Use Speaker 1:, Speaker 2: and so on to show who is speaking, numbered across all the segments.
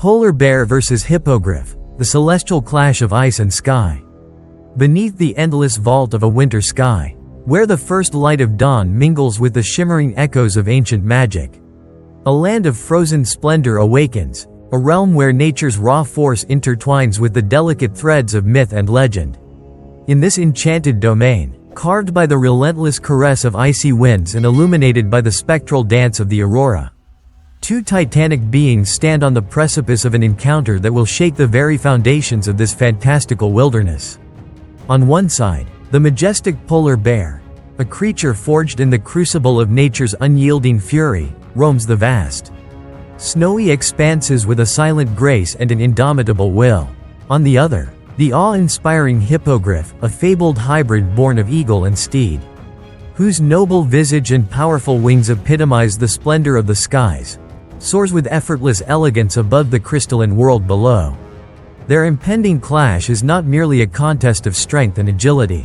Speaker 1: Polar bear versus hippogriff, the celestial clash of ice and sky. Beneath the endless vault of a winter sky, where the first light of dawn mingles with the shimmering echoes of ancient magic, a land of frozen splendor awakens, a realm where nature's raw force intertwines with the delicate threads of myth and legend. In this enchanted domain, carved by the relentless caress of icy winds and illuminated by the spectral dance of the aurora, two titanic beings stand on the precipice of an encounter that will shake the very foundations of this fantastical wilderness. On one side, the majestic polar bear, a creature forged in the crucible of nature's unyielding fury, roams the vast, snowy expanses with a silent grace and an indomitable will. On the other, the awe-inspiring hippogriff, a fabled hybrid born of eagle and steed, whose noble visage and powerful wings epitomize the splendor of the skies, soars with effortless elegance above the crystalline world below. Their impending clash is not merely a contest of strength and agility,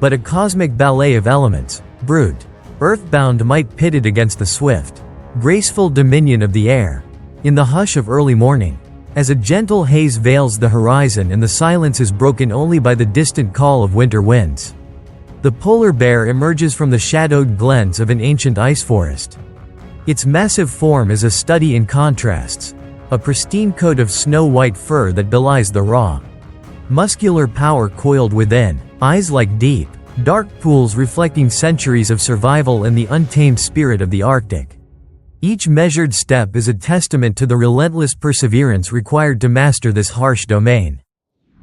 Speaker 1: but a cosmic ballet of elements, brute, earthbound might pitted against the swift, graceful dominion of the air. In the hush of early morning, as a gentle haze veils the horizon and the silence is broken only by the distant call of winter winds, the polar bear emerges from the shadowed glens of an ancient ice forest. Its massive form is a study in contrasts, a pristine coat of snow-white fur that belies the raw, muscular power coiled within, eyes like deep, dark pools reflecting centuries of survival and the untamed spirit of the Arctic. Each measured step is a testament to the relentless perseverance required to master this harsh domain.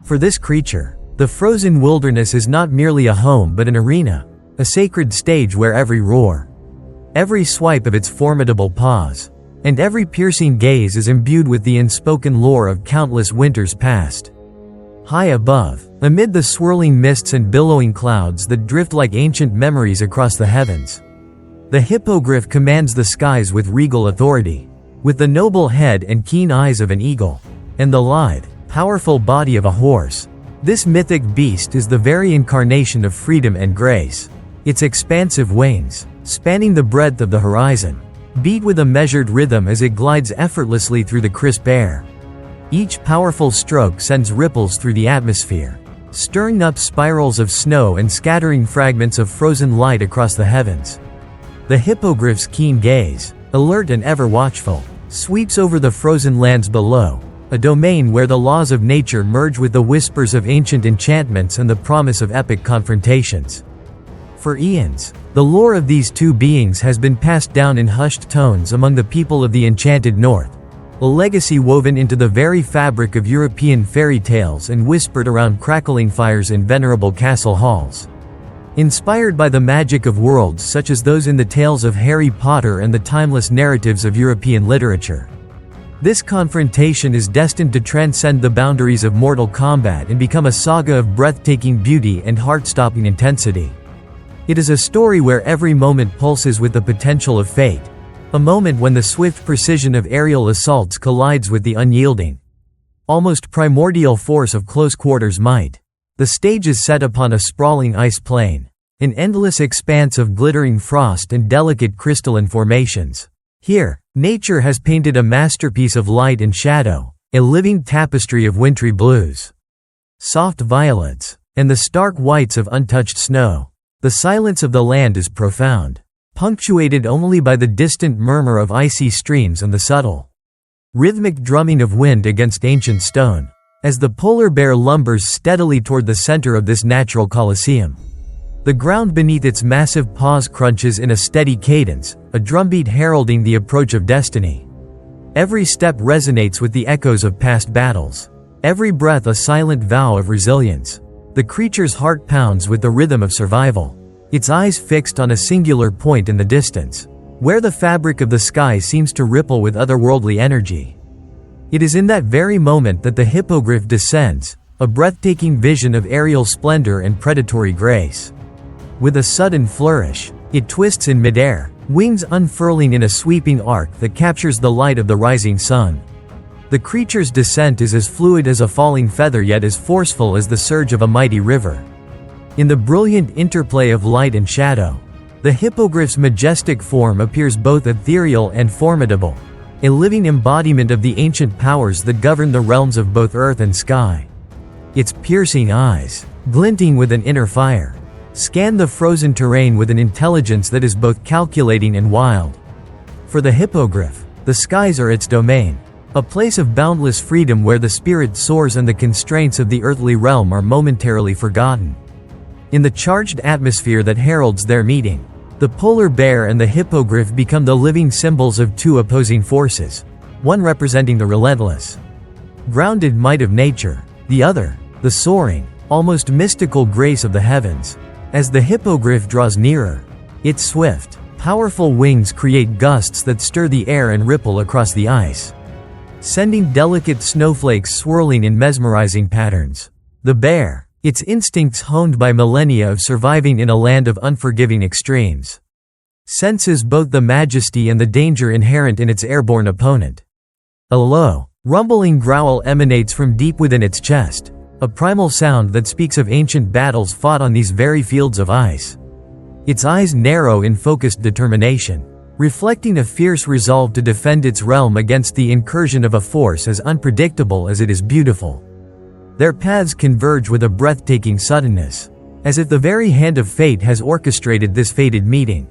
Speaker 1: For this creature, the frozen wilderness is not merely a home but an arena, a sacred stage where every roar, every swipe of its formidable paws, and every piercing gaze is imbued with the unspoken lore of countless winters past. High above, amid the swirling mists and billowing clouds that drift like ancient memories across the heavens, the hippogriff commands the skies with regal authority. With the noble head and keen eyes of an eagle, and the lithe, powerful body of a horse, this mythic beast is the very incarnation of freedom and grace. Its expansive wings, spanning the breadth of the horizon, beat with a measured rhythm as it glides effortlessly through the crisp air. Each powerful stroke sends ripples through the atmosphere, stirring up spirals of snow and scattering fragments of frozen light across the heavens. The hippogriff's keen gaze, alert and ever watchful, sweeps over the frozen lands below, a domain where the laws of nature merge with the whispers of ancient enchantments and the promise of epic confrontations. For eons, the lore of these two beings has been passed down in hushed tones among the people of the enchanted north, a legacy woven into the very fabric of European fairy tales and whispered around crackling fires in venerable castle halls. Inspired by the magic of worlds such as those in the tales of Harry Potter and the timeless narratives of European literature, this confrontation is destined to transcend the boundaries of mortal combat and become a saga of breathtaking beauty and heart-stopping intensity. It is a story where every moment pulses with the potential of fate, a moment when the swift precision of aerial assaults collides with the unyielding, almost primordial force of close-quarters might. The stage is set upon a sprawling ice plain, an endless expanse of glittering frost and delicate crystalline formations. Here, nature has painted a masterpiece of light and shadow, a living tapestry of wintry blues, soft violets, and the stark whites of untouched snow. The silence of the land is profound, punctuated only by the distant murmur of icy streams and the subtle, rhythmic drumming of wind against ancient stone. As the polar bear lumbers steadily toward the center of this natural coliseum, the ground beneath its massive paws crunches in a steady cadence, a drumbeat heralding the approach of destiny. Every step resonates with the echoes of past battles, every breath a silent vow of resilience. The creature's heart pounds with the rhythm of survival, its eyes fixed on a singular point in the distance, where the fabric of the sky seems to ripple with otherworldly energy. It is in that very moment that the hippogriff descends, a breathtaking vision of aerial splendor and predatory grace. With a sudden flourish, it twists in midair, wings unfurling in a sweeping arc that captures the light of the rising sun. The creature's descent is as fluid as a falling feather yet as forceful as the surge of a mighty river. In the brilliant interplay of light and shadow, the hippogriff's majestic form appears both ethereal and formidable, a living embodiment of the ancient powers that govern the realms of both earth and sky. Its piercing eyes, glinting with an inner fire, scan the frozen terrain with an intelligence that is both calculating and wild. For the Hippogriff, the skies are its domain, a place of boundless freedom where the spirit soars and the constraints of the earthly realm are momentarily forgotten. In the charged atmosphere that heralds their meeting, the polar bear and the hippogriff become the living symbols of two opposing forces, one representing the relentless, grounded might of nature, the other, the soaring, almost mystical grace of the heavens. As the hippogriff draws nearer, its swift, powerful wings create gusts that stir the air and ripple across the ice, sending delicate snowflakes swirling in mesmerizing patterns. The bear, its instincts honed by millennia of surviving in a land of unforgiving extremes, senses both the majesty and the danger inherent in its airborne opponent. A low, rumbling growl emanates from deep within its chest, a primal sound that speaks of ancient battles fought on these very fields of ice. Its eyes narrow in focused determination, reflecting a fierce resolve to defend its realm against the incursion of a force as unpredictable as it is beautiful. Their paths converge with a breathtaking suddenness, as if the very hand of fate has orchestrated this fated meeting.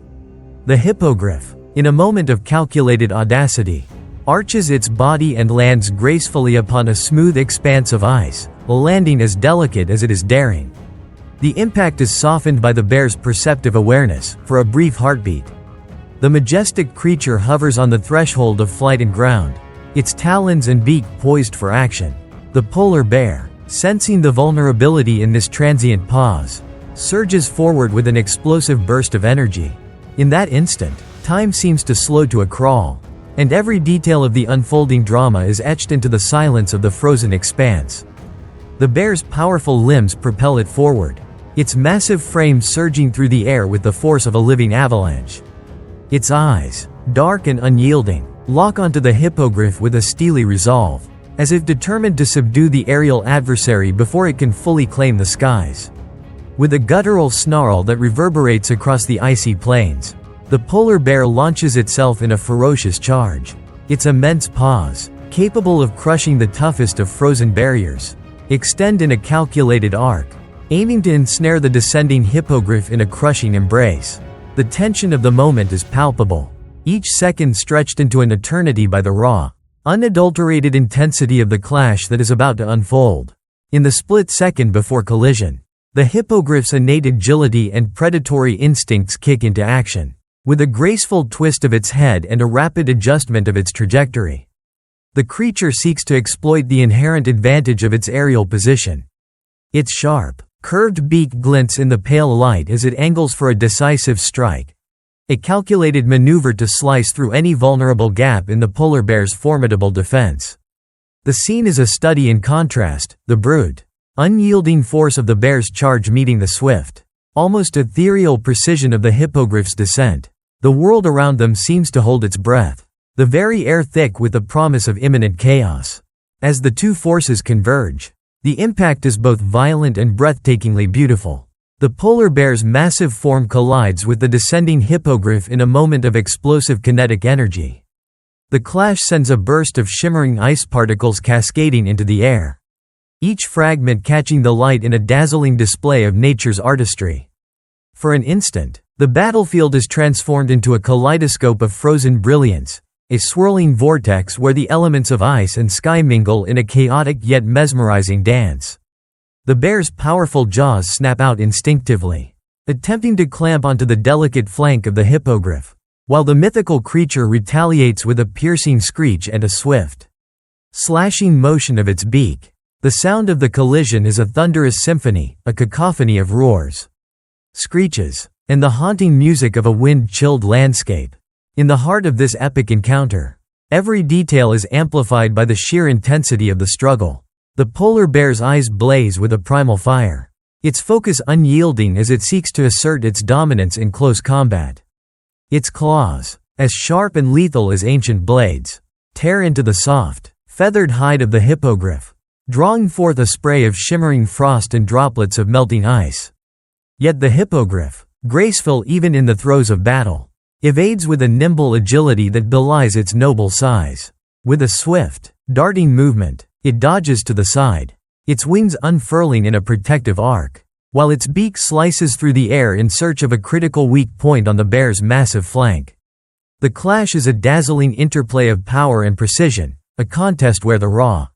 Speaker 1: The hippogriff, in a moment of calculated audacity, arches its body and lands gracefully upon a smooth expanse of ice, a landing as delicate as it is daring. The impact is softened by the bear's perceptive awareness, for a brief heartbeat. The majestic creature hovers on the threshold of flight and ground, its talons and beak poised for action. The polar bear, sensing the vulnerability in this transient pause, surges forward with an explosive burst of energy. In that instant, time seems to slow to a crawl, and every detail of the unfolding drama is etched into the silence of the frozen expanse. The bear's powerful limbs propel it forward, its massive frame surging through the air with the force of a living avalanche. Its eyes, dark and unyielding, lock onto the hippogriff with a steely resolve, as if determined to subdue the aerial adversary before it can fully claim the skies. With a guttural snarl that reverberates across the icy plains, the polar bear launches itself in a ferocious charge. Its immense paws, capable of crushing the toughest of frozen barriers, extend in a calculated arc, aiming to ensnare the descending hippogriff in a crushing embrace. The tension of the moment is palpable, each second stretched into an eternity by the raw, unadulterated intensity of the clash that is about to unfold. In the split second before collision, the hippogriff's innate agility and predatory instincts kick into action, with a graceful twist of its head and a rapid adjustment of its trajectory. The creature seeks to exploit the inherent advantage of its aerial position. Its sharp, curved beak glints in the pale light as it angles for a decisive strike, a calculated maneuver to slice through any vulnerable gap in the polar bear's formidable defense. The scene is a study in contrast, the brute, unyielding force of the bear's charge meeting the swift, almost ethereal precision of the hippogriff's descent. The world around them seems to hold its breath, the very air thick with the promise of imminent chaos. As the two forces converge, the impact is both violent and breathtakingly beautiful. The polar bear's massive form collides with the descending hippogriff in a moment of explosive kinetic energy. The clash sends a burst of shimmering ice particles cascading into the air, each fragment catching the light in a dazzling display of nature's artistry. For an instant, the battlefield is transformed into a kaleidoscope of frozen brilliance, a swirling vortex where the elements of ice and sky mingle in a chaotic yet mesmerizing dance. The bear's powerful jaws snap out instinctively, attempting to clamp onto the delicate flank of the hippogriff, while the mythical creature retaliates with a piercing screech and a swift, slashing motion of its beak. The sound of the collision is a thunderous symphony, a cacophony of roars, screeches, and the haunting music of a wind-chilled landscape. In the heart of this epic encounter, every detail is amplified by the sheer intensity of the struggle. The polar bear's eyes blaze with a primal fire, its focus unyielding as it seeks to assert its dominance in close combat. Its claws, as sharp and lethal as ancient blades, tear into the soft, feathered hide of the hippogriff, drawing forth a spray of shimmering frost and droplets of melting ice. Yet the hippogriff, graceful even in the throes of battle, evades with a nimble agility that belies its noble size. With a swift, darting movement, it dodges to the side, its wings unfurling in a protective arc, while its beak slices through the air in search of a critical weak point on the bear's massive flank. The clash is a dazzling interplay of power and precision, a contest where the raw,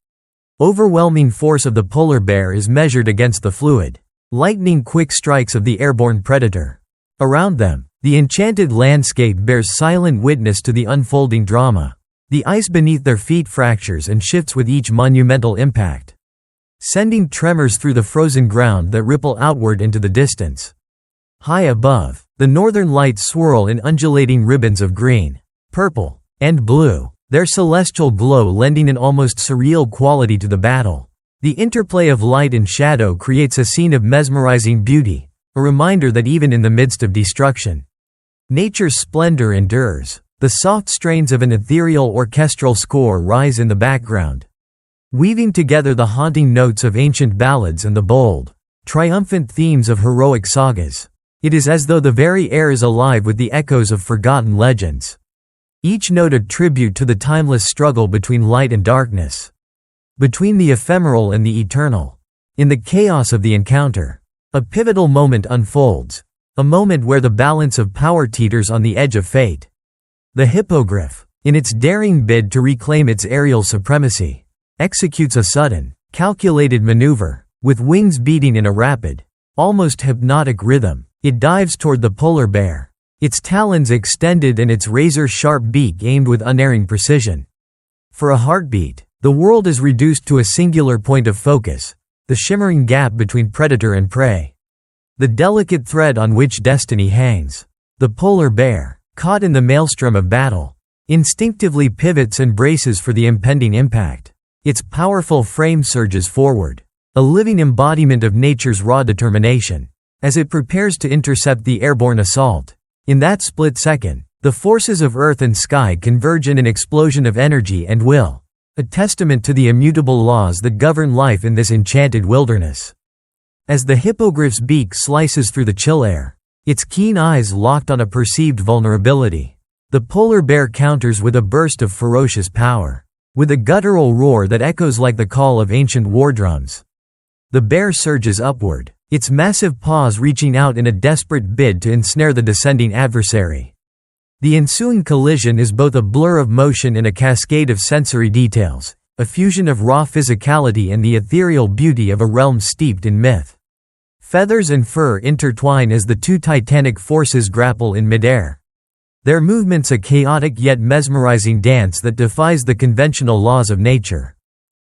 Speaker 1: overwhelming force of the polar bear is measured against the fluid, lightning-quick strikes of the airborne predator. Around them, the enchanted landscape bears silent witness to the unfolding drama. The ice beneath their feet fractures and shifts with each monumental impact, sending tremors through the frozen ground that ripple outward into the distance. High above, the northern lights swirl in undulating ribbons of green, purple, and blue, their celestial glow lending an almost surreal quality to the battle. The interplay of light and shadow creates a scene of mesmerizing beauty, a reminder that even in the midst of destruction, nature's splendor endures. The soft strains of an ethereal orchestral score rise in the background, weaving together the haunting notes of ancient ballads and the bold, triumphant themes of heroic sagas. It is as though the very air is alive with the echoes of forgotten legends, each note a tribute to the timeless struggle between light and darkness, between the ephemeral and the eternal. In the chaos of the encounter, a pivotal moment unfolds, a moment where the balance of power teeters on the edge of fate. The Hippogriff, in its daring bid to reclaim its aerial supremacy, executes a sudden, calculated maneuver. With wings beating in a rapid, almost hypnotic rhythm, it dives toward the polar bear, its talons extended and its razor-sharp beak aimed with unerring precision. For a heartbeat, the world is reduced to a singular point of focus, the shimmering gap between predator and prey, the delicate thread on which destiny hangs. The polar bear, caught in the maelstrom of battle, instinctively pivots and braces for the impending impact. Its powerful frame surges forward, a living embodiment of nature's raw determination. As it prepares to intercept the airborne assault, in that split second, the forces of earth and sky converge in an explosion of energy and will, a testament to the immutable laws that govern life in this enchanted wilderness. As the hippogriff's beak slices through the chill air, its keen eyes locked on a perceived vulnerability, the polar bear counters with a burst of ferocious power. With a guttural roar that echoes like the call of ancient war drums, the bear surges upward, its massive paws reaching out in a desperate bid to ensnare the descending adversary. The ensuing collision is both a blur of motion and a cascade of sensory details, a fusion of raw physicality and the ethereal beauty of a realm steeped in myth. Feathers and fur intertwine as the two titanic forces grapple in midair, their movements a chaotic yet mesmerizing dance that defies the conventional laws of nature.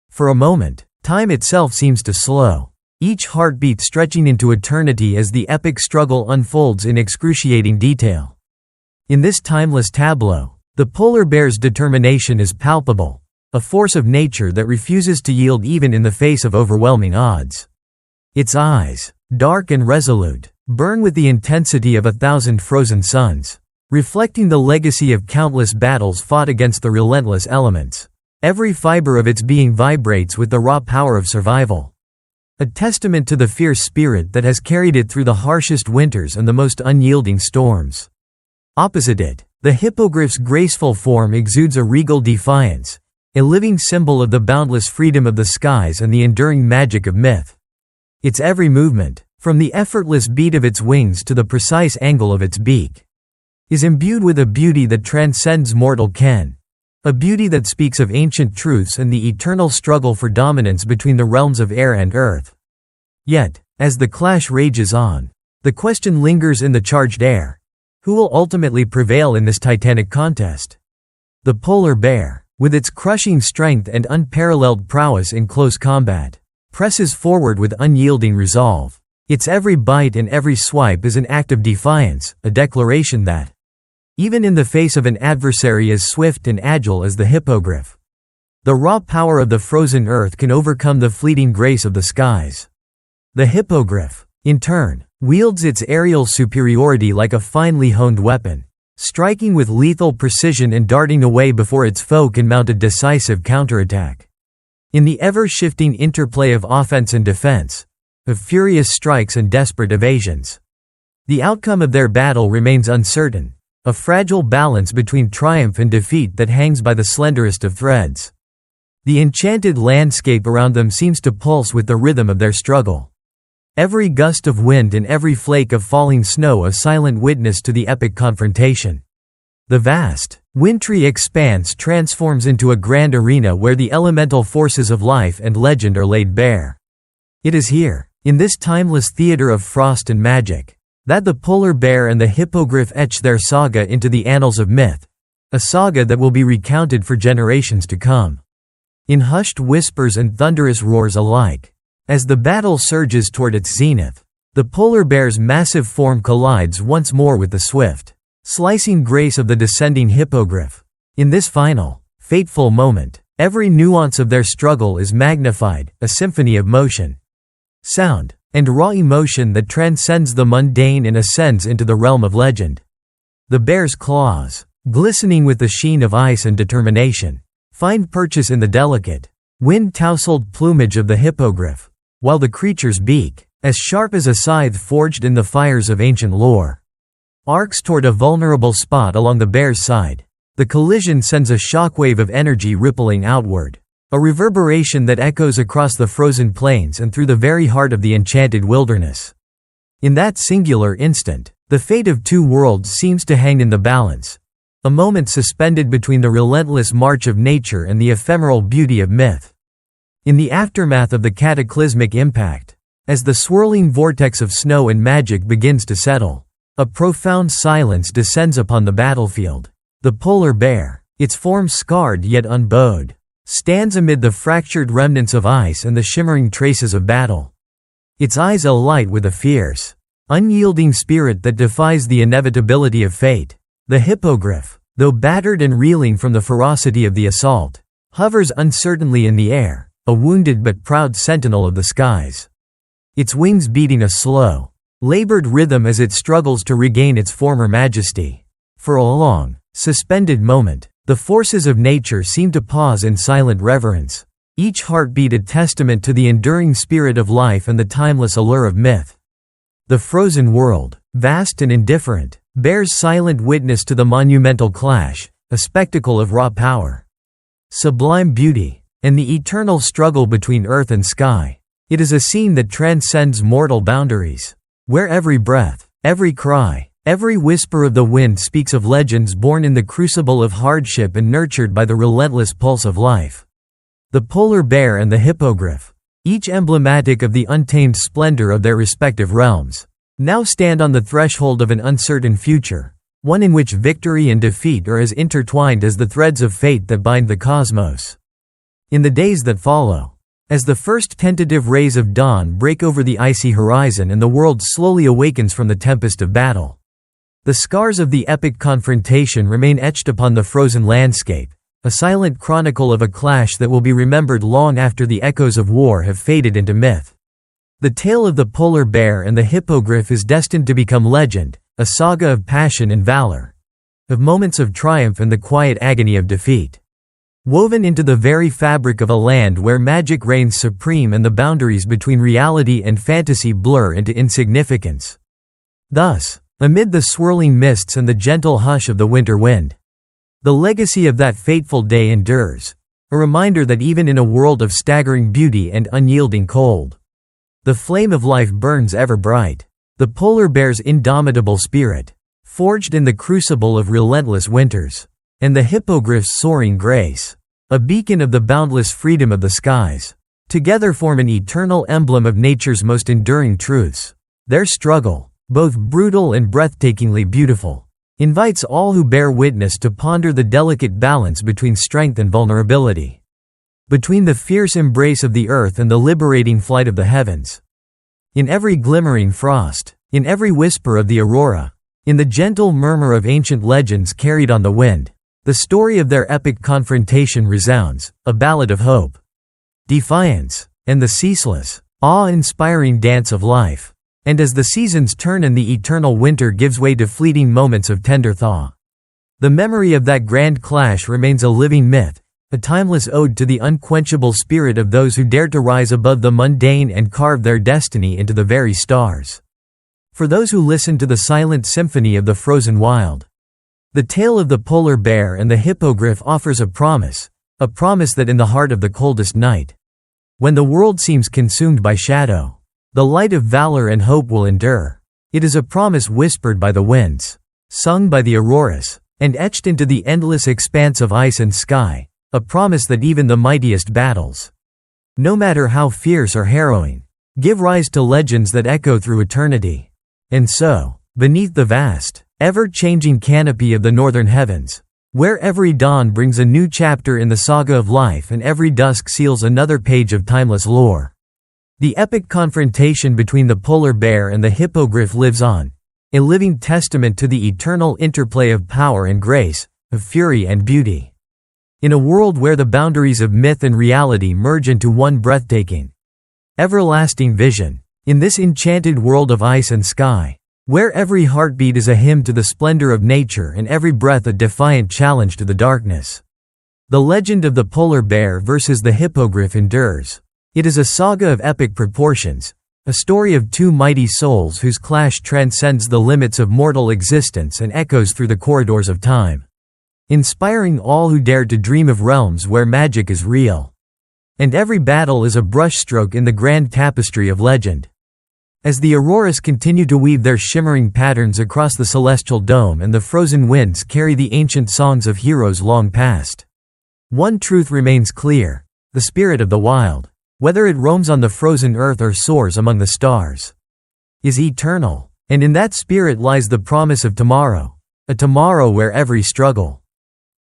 Speaker 1: For a moment, time itself seems to slow, each heartbeat stretching into eternity as the epic struggle unfolds in excruciating detail. In this timeless tableau, the polar bear's determination is palpable, a force of nature that refuses to yield even in the face of overwhelming odds. Its eyes, dark and resolute, burn with the intensity of 1,000 frozen suns, reflecting the legacy of countless battles fought against the relentless elements. Every fiber of its being vibrates with the raw power of survival, a testament to the fierce spirit that has carried it through the harshest winters and the most unyielding storms. Opposite it, the hippogriff's graceful form exudes a regal defiance, a living symbol of the boundless freedom of the skies and the enduring magic of myth. Its every movement, from the effortless beat of its wings to the precise angle of its beak, is imbued with a beauty that transcends mortal ken. A beauty that speaks of ancient truths and the eternal struggle for dominance between the realms of air and earth. Yet, as the clash rages on, the question lingers in the charged air. Who will ultimately prevail in this titanic contest? The polar bear, with its crushing strength and unparalleled prowess in close combat, presses forward with unyielding resolve. Its every bite and every swipe is an act of defiance, a declaration that, even in the face of an adversary as swift and agile as the hippogriff, the raw power of the frozen earth can overcome the fleeting grace of the skies. The hippogriff, in turn, wields its aerial superiority like a finely honed weapon, striking with lethal precision and darting away before its foe can mount a decisive counterattack. In the ever-shifting interplay of offense and defense, of furious strikes and desperate evasions, the outcome of their battle remains uncertain, a fragile balance between triumph and defeat that hangs by the slenderest of threads. The enchanted landscape around them seems to pulse with the rhythm of their struggle. Every gust of wind and every flake of falling snow a silent witness to the epic confrontation. The vast, wintry expanse transforms into a grand arena where the elemental forces of life and legend are laid bare. It is here, in this timeless theater of frost and magic, that the polar bear and the hippogriff etch their saga into the annals of myth, a saga that will be recounted for generations to come. In hushed whispers and thunderous roars alike, as the battle surges toward its zenith, the polar bear's massive form collides once more with the swift, slicing grace of the descending hippogriff. In this final, fateful moment, every nuance of their struggle is magnified, a symphony of motion, sound, and raw emotion that transcends the mundane and ascends into the realm of legend. The bear's claws, glistening with the sheen of ice and determination, find purchase in the delicate, wind-tousled plumage of the hippogriff, while the creature's beak, as sharp as a scythe forged in the fires of ancient lore, arcs toward a vulnerable spot along the bear's side. The collision sends a shockwave of energy rippling outward, a reverberation that echoes across the frozen plains and through the very heart of the enchanted wilderness. In that singular instant, the fate of two worlds seems to hang in the balance, a moment suspended between the relentless march of nature and the ephemeral beauty of myth. In the aftermath of the cataclysmic impact, as the swirling vortex of snow and magic begins to settle, a profound silence descends upon the battlefield. The polar bear, its form scarred yet unbowed, stands amid the fractured remnants of ice and the shimmering traces of battle, its eyes alight with a fierce, unyielding spirit that defies the inevitability of fate. The hippogriff, though battered and reeling from the ferocity of the assault, hovers uncertainly in the air, a wounded but proud sentinel of the skies, its wings beating a slow, labored rhythm as it struggles to regain its former majesty. For a long, suspended moment, the forces of nature seem to pause in silent reverence, each heartbeat a testament to the enduring spirit of life and the timeless allure of myth. The frozen world, vast and indifferent, bears silent witness to the monumental clash, a spectacle of raw power, sublime beauty, and the eternal struggle between earth and sky. It is a scene that transcends mortal boundaries, where every breath, every cry, every whisper of the wind speaks of legends born in the crucible of hardship and nurtured by the relentless pulse of life. The polar bear and the hippogriff, each emblematic of the untamed splendor of their respective realms, now stand on the threshold of an uncertain future, one in which victory and defeat are as intertwined as the threads of fate that bind the cosmos. In the days that follow, as the first tentative rays of dawn break over the icy horizon and the world slowly awakens from the tempest of battle, the scars of the epic confrontation remain etched upon the frozen landscape, a silent chronicle of a clash that will be remembered long after the echoes of war have faded into myth. The tale of the polar bear and the hippogriff is destined to become legend, a saga of passion and valor, of moments of triumph and the quiet agony of defeat, woven into the very fabric of a land where magic reigns supreme and the boundaries between reality and fantasy blur into insignificance. Thus, amid the swirling mists and the gentle hush of the winter wind, the legacy of that fateful day endures, a reminder that even in a world of staggering beauty and unyielding cold, the flame of life burns ever bright. The polar bear's indomitable spirit, forged in the crucible of relentless winters, and the hippogriff's soaring grace, a beacon of the boundless freedom of the skies, together form an eternal emblem of nature's most enduring truths. Their struggle, both brutal and breathtakingly beautiful, invites all who bear witness to ponder the delicate balance between strength and vulnerability, between the fierce embrace of the earth and the liberating flight of the heavens. In every glimmering frost, in every whisper of the aurora, in the gentle murmur of ancient legends carried on the wind, the story of their epic confrontation resounds, a ballad of hope, defiance, and the ceaseless, awe-inspiring dance of life. And as the seasons turn and the eternal winter gives way to fleeting moments of tender thaw, the memory of that grand clash remains a living myth, a timeless ode to the unquenchable spirit of those who dared to rise above the mundane and carve their destiny into the very stars. For those who listen to the silent symphony of the frozen wild, The tale of the polar bear and the hippogriff offers a promise that in the heart of the coldest night, when the world seems consumed by shadow, the light of valor and hope will endure. It is a promise whispered by the winds, sung by the auroras, and etched into the endless expanse of ice and sky, a promise that even the mightiest battles, no matter how fierce or harrowing, give rise to legends that echo through eternity. And so, beneath the vast, ever-changing canopy of the northern heavens, where every dawn brings a new chapter in the saga of life and every dusk seals another page of timeless lore, the epic confrontation between the polar bear and the hippogriff lives on, a living testament to the eternal interplay of power and grace, of fury and beauty. In a world where the boundaries of myth and reality merge into one breathtaking, everlasting vision, in this enchanted world of ice and sky, where every heartbeat is a hymn to the splendor of nature and every breath a defiant challenge to the darkness, the legend of the polar bear versus the hippogriff endures. It is a saga of epic proportions, a story of two mighty souls whose clash transcends the limits of mortal existence and echoes through the corridors of time, inspiring all who dare to dream of realms where magic is real. And every battle is a brushstroke in the grand tapestry of legend. As the auroras continue to weave their shimmering patterns across the celestial dome and the frozen winds carry the ancient songs of heroes long past, one truth remains clear: the spirit of the wild, whether it roams on the frozen earth or soars among the stars, is eternal. And in that spirit lies the promise of tomorrow, a tomorrow where every struggle,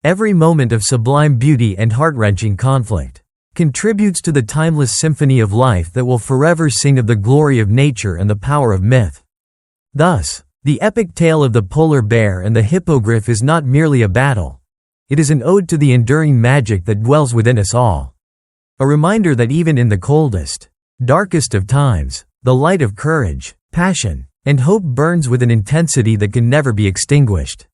Speaker 1: every moment of sublime beauty and heart-wrenching conflict, contributes to the timeless symphony of life that will forever sing of the glory of nature and the power of myth. Thus, the epic tale of the polar bear and the hippogriff is not merely a battle. It is an ode to the enduring magic that dwells within us all. A reminder that even in the coldest, darkest of times, the light of courage, passion, and hope burns with an intensity that can never be extinguished.